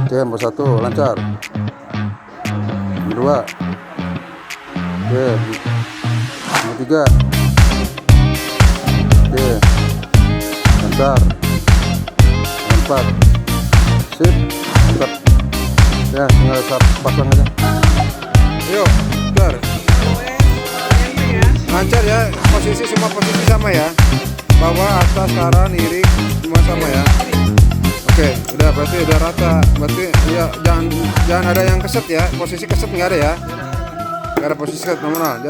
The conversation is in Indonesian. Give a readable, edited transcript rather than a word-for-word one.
Oke, nomor 1 lancar. Nomor 2. Oke. Nomor 3. Oke. Lancar. Nomor 4. Sip. Mantap. Ya, tinggal pasang aja. Yuk, bentar. Lancar ya, semua posisi sama ya. Bawah, atas, kanan, kiri semua sama ya. Oke, udah berarti udah rata. Berarti ya jangan ada yang keset ya. Posisi keset nggak ada ya. Nggak ada posisi keset nomor.